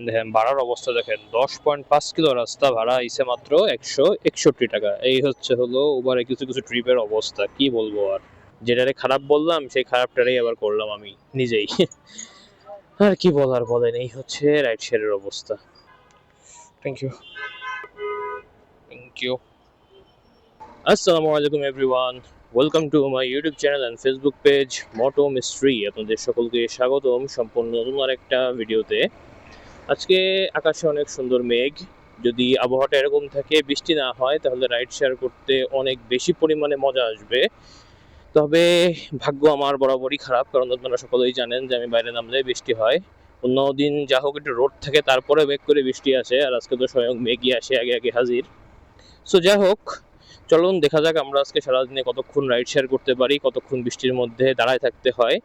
দেখেন ভাড়ার অবস্থা দেখেন, 10.5 কিলো রাস্তা ভাড়া আইছে মাত্র 161 টাকা। এই হলো উবারে কিছু কিছু ট্রিপের অবস্থা, কি বলবো আর। যেটারে খারাপ বললাম সেই খারাপটারই আবার করলাম আমি নিজেই। আর কি বলার বলেন, এই হচ্ছে রাইড শেয়ারের অবস্থা। Thank you, thank you. আসসালামু আলাইকুম everyone, welcome to my YouTube channel and Facebook page Moto Mystery. আপনাদের সকলকে স্বাগতম সম্পূর্ণ নতুন আর একটা ভিডিওতে। আজকে আকাশে অনেক সুন্দর মেঘ। যদি আবহাওয়াটা এরকম থাকে, বৃষ্টি না হয়, তাহলে রাইড শেয়ার করতে অনেক বেশি পরিমাণে মজা আসবে। তবে ভাগ্য আমার বরাবরই খারাপ, কারণ আপনারা সকলেই জানেন যে আমি বাইরে নামলে বৃষ্টি হয়। অন্য দিন যা হোক একটু রোদ থাকে, তারপরে মেঘ করে বৃষ্টি আসে, আর আজকে তো স্বয়ং মেঘই আসে আগে আগে হাজির। সো যাই হোক, চলুন দেখা যাক আমরা আজকে সারাদিনে কতক্ষণ রাইড শেয়ার করতে পারি, কতক্ষণ বৃষ্টির মধ্যে দাঁড়ায় থাকতে হয়।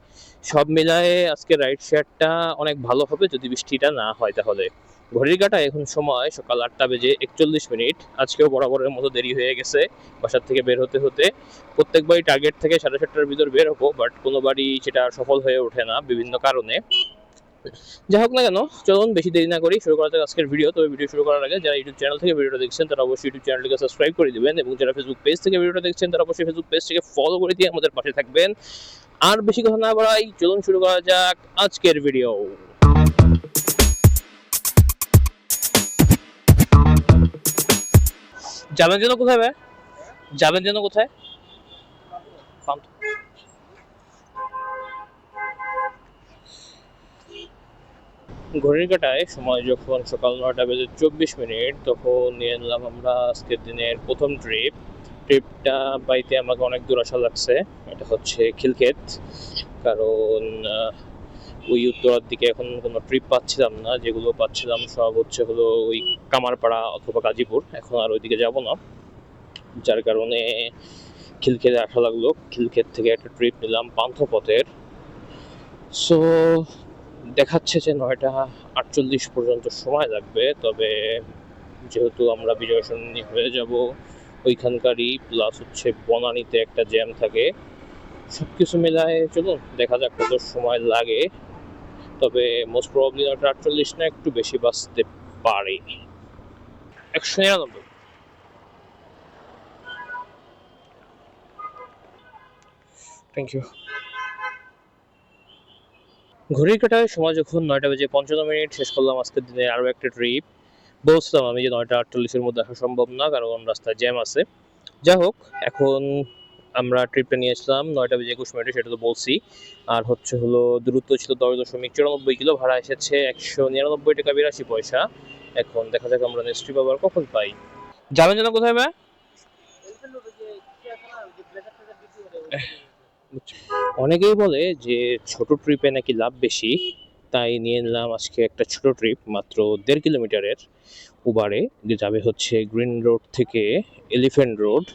সব মিলায়ে আজকে রাইড শেয়ারটা অনেক ভালো হবে যদি বৃষ্টিটা না হয়। তাহলে ঘড়ির কাঁটায় এখন সময় সকাল 8টা বেজে 41 মিনিট। আজকেও বরাবরের মতো দেরি হয়ে গেছে বাসার থেকে বের হতে হতে। প্রত্যেকবারই টার্গেট থেকে 7:30টার ভিতর বের হবো, বাট কোনোবারই সেটা সফল হয়ে ওঠে না বিভিন্ন কারণে। যাই হোক না কেন, চলুন বেশি দেরি না করি, শুরু করা যাক আজকের ভিডিও। তবে ভিডিও শুরু করার আগে যারা ইউটিউব চ্যানেল থেকে ভিডিওটা দেখছেন তারা অবশ্যই ইউটিউব চ্যানেলটিকে সাবস্ক্রাইব করে দিবেন, এবং যারা ফেসবুক পেজ থেকে ভিডিওটা দেখছেন তারা অবশ্যই ফেসবুক পেজটিকে ফলো করে দিয়ে আমাদের পাশে থাকবেন। আর বেশি কথা না বাড়াই, চলুন শুরু করা যাক আজকের ভিডিও। যাবেন যেন কোথায় ভাই? যাবেন যেন কোথায়? ঘড়ির কাঁটায় সময় যখন সকাল 9টা বেজে 24 মিনিট, তখন নিয়ে নিলাম আমরা আজকের দিনের প্রথম ট্রিপটা বাইতে আমাকে অনেক দূর আসা লাগছে। এটা হচ্ছে খিলক্ষেত, কারণ ওই উত্তরার দিকে এখন কোনো ট্রিপ পাচ্ছিলাম না, যেগুলো পাচ্ছিলাম সব হলো ওই কামারপাড়া অথবা গাজীপুর। এখন আর ওইদিকে যাব না, যার কারণে খিলক্ষেতে আসা লাগলো। খিলক্ষেত থেকে একটা ট্রিপ নিলাম পান্থপথের। সো দেখাচ্ছে যে 9টা 48 পর্যন্ত সময় লাগবে। তবে যেহেতু আমরা বিজয় সরণি হয়ে যাব ওইখানকারই, প্লাস হচ্ছে বনানীতে একটা জ্যাম থাকে, সবকিছু মিলায় চলুন দেখা যাক কত সময় লাগে। তবে মোস্ট প্রবাবলি 9টা 48 না, একটু বেশি বাঁচতে পারে। 199। Thank you. ঘড়ির কাঁটায় সময় যখন 9টা বেজে 55 মিনিট, শেষ করলাম আজকের দিনে আরও একটা ট্রিপ। বলছিলাম আমি যে 9টা 48-এর মধ্যে আসা সম্ভব না, কারণ রাস্তায় জ্যাম আছে। যাই হোক, এখন আমরা ট্রিপটা নিয়েছিলাম 9টা বেজে 21 মিনিটে, সেটা তো বলছি। আর হলো দূরত্ব ছিল 10.94 কিলো, ভাড়া এসেছে 199 টাকা 82 পয়সা। এখন দেখা যাক আমরা নেক্সট ট্রিপ আবার কখন পাই। যাবেন যেন কোথায় ভাই? অনেকেই বলে যে ছোট ট্রিপে নাকি লাভ বেশি, তাই নিয়ে নিলাম আজকে একটা ছোট ট্রিপ, মাত্র 1.5 কিলোমিটারের। উবারে যে যাবে হচ্ছে গ্রিন রোড থেকে এলিফ্যান্ট রোড।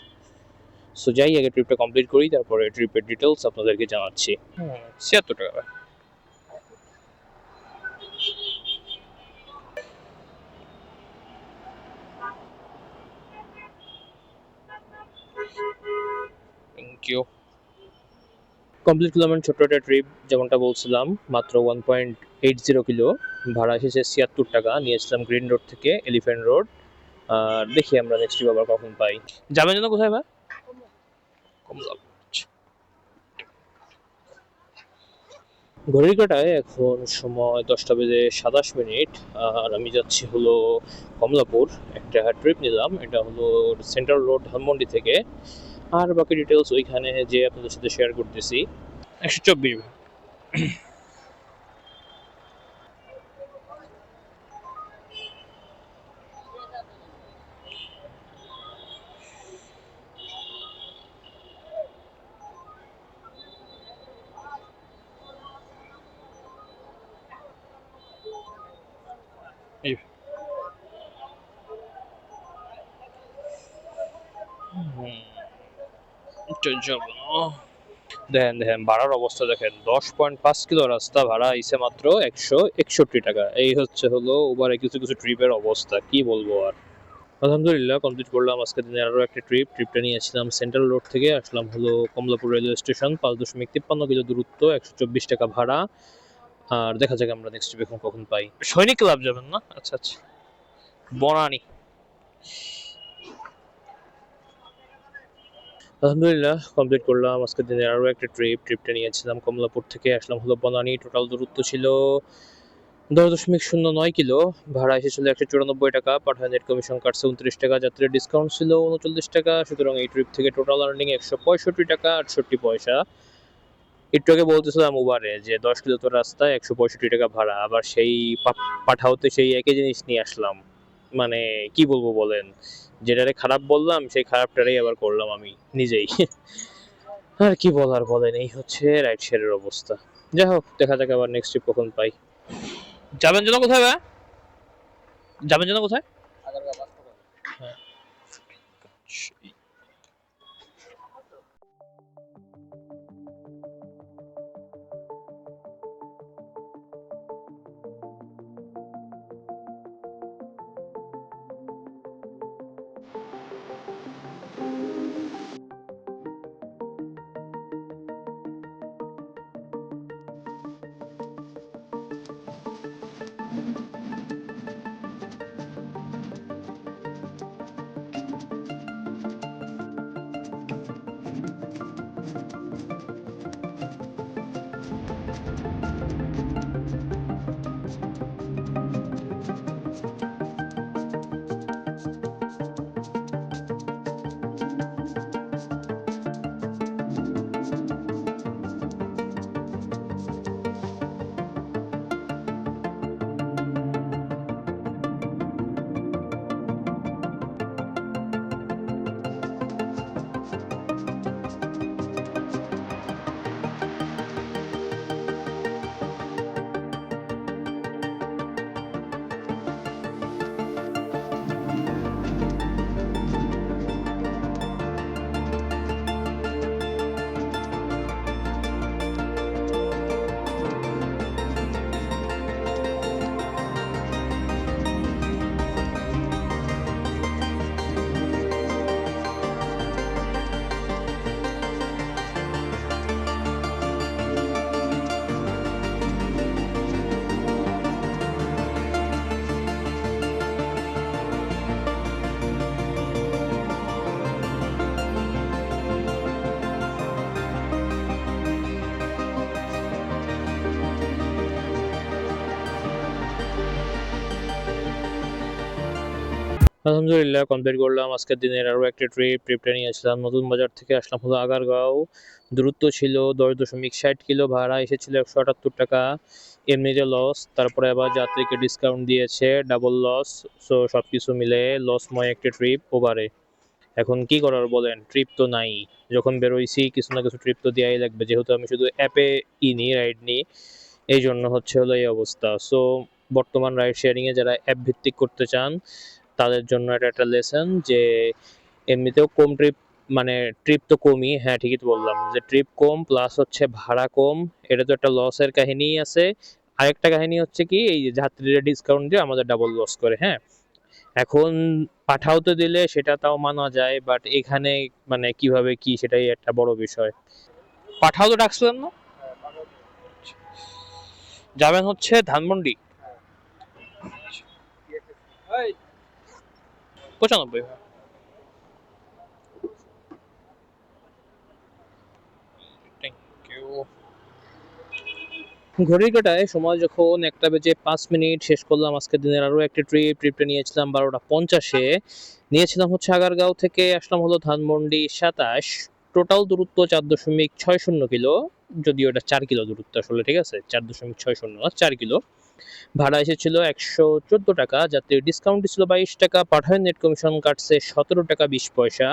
সো যাই, আগে ট্রিপটা কমপ্লিট করি, তারপরে ট্রিপের ডিটেলস আপনাদেরকে জানাচ্ছি। 76 টাকা। Thank you. কমপ্লিট করলাম ছোট্ট একটা ট্রিপ, যেমনটা বলছিলাম, মাত্র 1.80 কিলো, ভাড়া এসেছে 76 টাকা। নিয়েছিলাম গ্রিন রোড থেকে এলিফ্যান্ট রোড। আর দেখি আমরা নেক্সট ট্রিপ আবার কখন পাই। যাবেন যেন কোথায় ভাই? কমলা। ঘড়ির কাঁটায় এখন সময় 10টা বেজে 27 মিনিট। আর আমি যাচ্ছি হলো কমলাপুর। একটা ট্রিপ নিলাম, এটা হলো সেন্ট্রাল রোড ধানমন্ডি থেকে। আর বাকি ডিটেলস ওইখানে যে আপনাদের সাথে শেয়ার করতেছি। 124। দেখেন দেখেন ভাড়ার অবস্থা দেখেন, 10.5 কিলো রাস্তা ভাড়া আইছে মাত্র 161 টাকা। এই হলো উবারে কিছু কিছু ট্রিপের অবস্থা, কি বলবো আর। আলহামদুলিল্লাহ কমপ্লিট করলাম আজকে দিনে আরও একটা ট্রিপটা নিয়েছিলাম সেন্ট্রাল রোড থেকে, আসলাম হলো কমলাপুর রেলওয়ে স্টেশন। 5.53 কিলো দূরত্ব, 124 টাকা ভাড়া। আর দেখা যাক আমরা নেক্সট ট্রিপ এখন কখন পাই। সৈনিক ক্লাব যাবেন না? আচ্ছা আচ্ছা, বনানী। আলহামদুলিল্লাহ কমপ্লিট করলাম আজকের দিনে আরও একটা ট্রিপটা নিয়েছিলাম কমলাপুর থেকে আসলাম হলো বনানী। টোটাল দূরত্ব ছিল 10.09 কিলো। ভাড়া এসেছিল 194 টাকা, পাঠায় নেট কমিশন কাটছে 29 টাকা, যাত্রীর ডিসকাউন্ট ছিল 39 টাকা। সুতরাং এই ট্রিপ থেকে টোটাল আর্নিং 165 টাকা 68 পয়সা। একটু আগে বলতেছিলাম উবারে যে 10 কিলো তো রাস্তায় 165 টাকা ভাড়া, আবার সেই পাঠাওতে সেই একই জিনিস নিয়ে আসলাম। মানে কি বলবো বলেন, যেটারে খারাপ বললাম সেই খারাপটারই আবার করলাম আমি নিজেই। আর কি বলার বলেন, এই হচ্ছে রাইড শেয়ারের অবস্থা। যাই হোক, দেখা যাক আবার নেক্সট ট্রিপ কখন পাই। যাবেন যেন কোথায় ভাই? যাবেন যেন কোথায়? হ্যাঁ। আলহামদুলিল্লাহ কমপ্লিট করলাম আজকের দিনের আরও একটা ট্রিপটা নিয়েছিলাম নতুন বাজার থেকে আসলাম হলো আগারগাঁও। দূরত্ব ছিল 10.60 কিলো, ভাড়া এসেছিল 178 টাকা। এমনিতে লস, তারপরে আবার যাত্রীকে ডিসকাউন্ট দিয়েছে, ডাবল লস। সো সব কিছু মিলে লসময় একটা ট্রিপ ওভারে। এখন কি করার বলেন, ট্রিপ তো নাই। যখন বেরোইছি কিছু না কিছু ট্রিপ তো দেওয়াই লাগবে, যেহেতু আমি শুধু অ্যাপে নিই, রাইড নিই। এই জন্য হচ্ছে হলো এই অবস্থা। সো বর্তমান রাইড শেয়ারিংয়ে যারা অ্যাপ ভিত্তিক করতে চান তাদের জন্য এটা একটা লেসন যে এমনিতেও কম ট্রিপ, মানে ট্রিপ তো কমই, হ্যাঁ ঠিকই তো বললাম যে ট্রিপ কম প্লাস হচ্ছে ভাড়া কম। এটা তো একটা লসের কাহিনীই আছে। আরেকটা কাহিনী হচ্ছে কি, এই যে যাত্রীরা ডিসকাউন্ট দিয়ে আমাদের ডাবল লস করে। হ্যাঁ, এখন পাঠাওতে দিলে সেটা তাও মানা যায়, বাট এখানে মানে কিভাবে কি সেটাই একটা বড় বিষয়। পাঠাও তো ডাকছিলেন না? যাবেন হচ্ছে ধানমন্ডি। 95। Thank you. ঘড়ির কাঁটায় সময় যখন 1টা বেজে 5 মিনিট, শেষ করলাম আজকের দিনের আরও একটা ট্রিপটা নিয়েছিলাম 12টা 50-এ। নিয়েছিলাম হচ্ছে আগারগাঁও থেকে আসলাম হলো ধানমন্ডি 27। টোটাল দূরত্ব 4.60 কিলো, যদিও এটা 4 কিলো দূরত্ব আসলে, ঠিক আছে 4.60 না 4 কিলো। ভাড়া এসেছিল 114 টাকা, যাত্রীর ডিসকাউন্ট ছিল 22 টাকা, পাঠায় নেট কমিশন কাটছে 17 টাকা 20 পয়সা।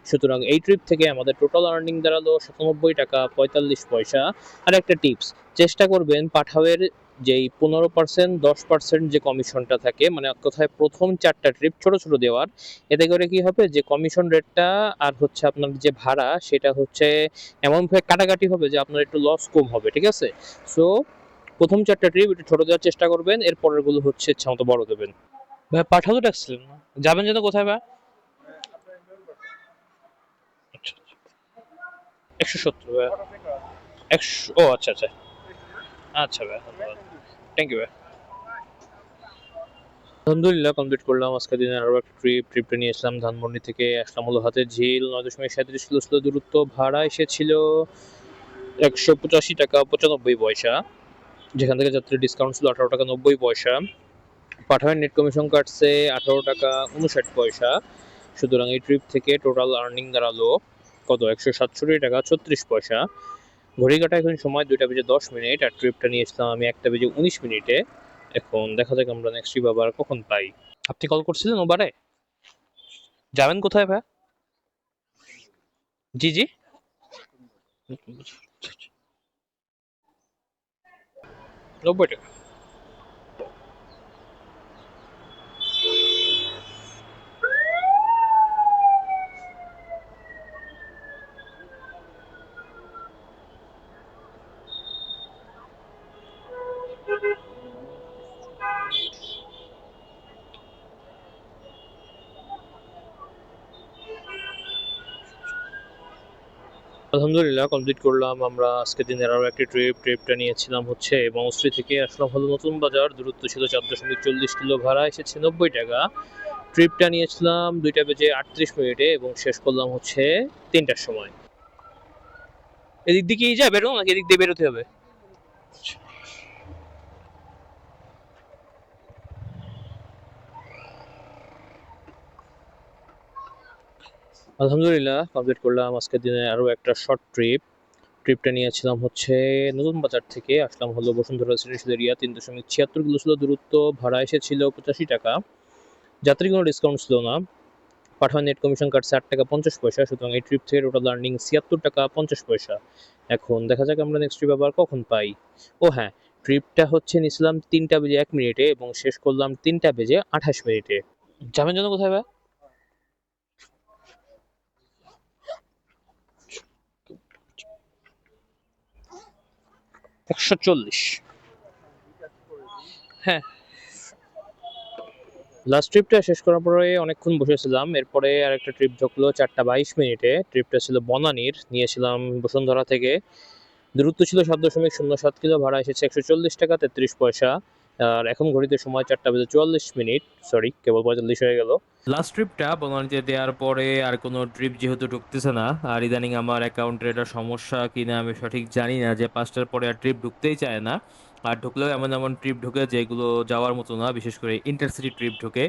সুতরাং এই ট্রিপ থেকে আমাদের টোটাল আর্নিং দাঁড়ালো 97 টাকা 45 পয়সা। আর একটা টিপস, চেষ্টা করবেন পাঠাওয়ের যেই 15% 10% যে কমিশনটা থাকে, মানে কোথায় প্রথম 4টা ট্রিপ ছোট ছোট দেওয়ার। এতে করে কি হবে যে কমিশন রেটটা আর হচ্ছে আপনার যে ভাড়া সেটা হচ্ছে এমনভাবে কাটাকাটি হবে যে আপনার একটু লস কম হবে, ঠিক আছে? সো প্রথম 4টা ট্রিপ একটু ছোট দেওয়ার চেষ্টা করবেন, এর পরের গুলো হচ্ছে ইচ্ছা মতো বড় দেবেন। ভাই পাঠাতে ডাকছিলেন না? যাবেন যেন কোথায় ভাই? আচ্ছা 170 ভাই। 100, ও আচ্ছা আচ্ছা। আচ্ছা ভাই, ধন্যবাদ। থ্যাংক ইউ ভাই। আলহামদুলিল্লাহ কমপ্লিট করলাম আজকে দিনের আরো একটা ট্রিপটা নিয়ে আসলাম ধানমন্ডি থেকে আসলাম হলো হাতের ঝিল 9.37 কিলো ছিল দূরত্ব, ভাড়া এসেছিল 185 টাকা 95 পয়সা, যেখান থেকে যাত্রীর ডিসকাউন্ট ছিল 18 টাকা 90 পয়সা। পাঠানোর নেট কমিশন কাটছে 18 টাকা 59 পয়সা। সুতরাং এই ট্রিপ থেকে টোটাল আর্নিং দাঁড়ালো কত, 167 টাকা 36 পয়সা। ঘড়ি কাটা এখন সময় 2টা বেজে 10 মিনিট, আর ট্রিপটা নিয়েছিলাম আমি 1টা বেজে 19 মিনিটে। এখন দেখা যাক আমরা নেক্সট ট্রিপ আবার কখন পাই। আপনি কল করছিলেন ওবারে? যাবেন কোথায় ভাই? জি জি। 90 টাকা। আলহামদুলিল্লাহ কমপ্লিট করলাম আমরা আজকে দিনের আরও একটি ট্রিপটা নিয়েছিলাম হচ্ছে বনশ্রী থেকে আসলাম হলো নতুন বাজার, দূরত্ব ছিল 4.40 কিলো, ভাড়া এসেছে 90 টাকা। ট্রিপটা নিয়েছিলাম 2টা বেজে 38 মিনিটে এবং শেষ করলাম হচ্ছে 3টার সময়। এদিক দিকেই যা বেরো নাকি এদিক দিয়ে বেরোতে হবে? আলহামদুলিল্লাহ কমপ্লিট করলাম আজকের দিনে আরও একটা শর্ট ট্রিপটা নিয়েছিলাম হচ্ছে নতুন বাজার থেকে আসলাম হলো বসুন্ধরা সিটি এরিয়া, 3.76 কিলো ছিল দূরত্ব, ভাড়া এসেছিল 85 টাকা। যাত্রী কোনো ডিসকাউন্ট ছিল না, পাঠানো নেট কমিশন কাটছে 8 টাকা 50 পয়সা। সুতরাং এই ট্রিপ থেকে টোটাল আর্নিং 76 টাকা 50 পয়সা। এখন দেখা যাক আমরা নেক্সট ট্রিপ আবার কখন পাই। ও হ্যাঁ, ট্রিপটা হচ্ছে নিয়েছিলাম 3টা বেজে 1 মিনিটে এবং শেষ করলাম 3টা বেজে 28 মিনিটে। যাবেন জন্য কোথায় ভাই? 140। হ্যাঁ, লাস্ট ট্রিপটা শেষ করার পরে অনেকক্ষণ বসেছিলাম, এরপরে আরেকটা ট্রিপ ঢুকলো 4টা 22 মিনিটে। ট্রিপটা ছিল বনানীর, নিয়েছিলাম বসুন্ধরা থেকে, দূরত্ব ছিল 7.07 কিলো, ভাড়া এসেছে 140 টাকা 33 পয়সা। আর এখন ঘড়িতে সময় 4টা বেজে 44 মিনিট, সরি কেবল 45 হয়ে গেল। লাস্ট ট্রিপটা বনানীতে দেওয়ার পরে আর কোনো ট্রিপ যেহেতু ঢুকতেছে না, আর ইদানিং আমার অ্যাকাউন্টের এটা সমস্যা কিনা আমি সঠিক জানি না, যে 5টার পরে আর ট্রিপ ঢুকতেই চায় না। আর ঢুকলেও এমন এমন ট্রিপ ঢুকে যেগুলো যাওয়ার মতো না, বিশেষ করে ইন্টারসিটি ট্রিপ ঢুকে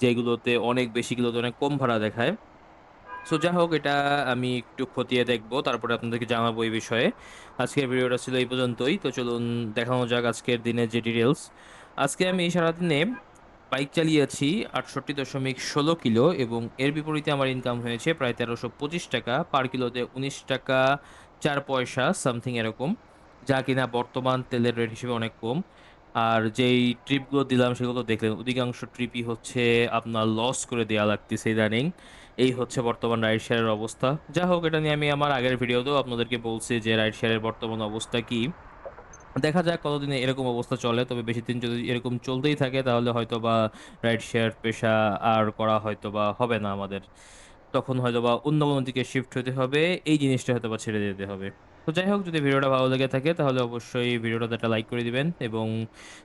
যেগুলোতে অনেক অনেক কম ভাড়া দেখায়। সো যা হোক, এটা আমি একটু খতিয়ে দেখবো, তারপরে আপনাদেরকে জানাবো এই বিষয়ে। আজকের ভিডিওটা ছিল এই পর্যন্তই, তো চলুন দেখানো যাক আজকের দিনের যে ডিটেলস। আজকে আমি সারাদিনে বাইক চালিয়েছি 68.16 কিলো, এবং এর বিপরীতে আমার ইনকাম হয়েছে প্রায় 1325 টাকা, পার কিলোতে 19 টাকা 4 পয়সা সামথিং এরকম, যা কিনা বর্তমান তেলের রেট হিসেবে অনেক কম। আর যেই ট্রিপগুলো দিলাম সেগুলো দেখলেন, অধিকাংশ ট্রিপই হচ্ছে আপনার লস করে দেওয়া লাগতেছে ইদানিং। এই হচ্ছে বর্তমান রাইড শেয়ারের অবস্থা। যা হোক, এটা নিয়ে আমি আমার আগের ভিডিওতেও আপনাদেরকে বলছি যে রাইড শেয়ারের বর্তমান অবস্থা কি। দেখা যাক কতদিনে এরকম অবস্থা চলে, তবে বেশি দিন যদি এরকম চলতেই থাকে তাহলে হয়তো বা রাইড শেয়ার পেশা আর করা হয়তো বা হবে না আমাদের। তখন হয়তো বা অন্য কোনো দিকে শিফট হতে হবে, এই জিনিসটা হয়তো বা ছেড়ে দিতে হবে। তো যাই হোক, যদি ভিডিওটা ভালো লেগে থাকে তাহলে অবশ্যই ভিডিওটাতে একটা লাইক করে দিবেন, এবং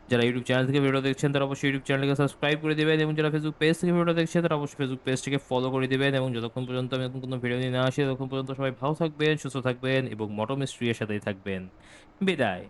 যারা ইউটিউব চ্যানেল থেকে ভিডিও দেখছেন তারা অবশ্যই ইউটিউব চ্যানেলকে সাবস্ক্রাইব করে দিবেন, এবং যারা ফেসবুক পেজ থেকে ভিডিও দেখছেন তারা অবশ্যই ফেসবুক পেজটিকে ফলো করে দিবেন। এবং যতক্ষণ পর্যন্ত আমি নতুন কোনো ভিডিও নিয়ে না আসি ততক্ষণ পর্যন্ত সবাই ভালো থাকবেন, সুস্থ থাকবেন এবং মোটো মিস্ট্রি এর সাথেই থাকবেন। বিদায়।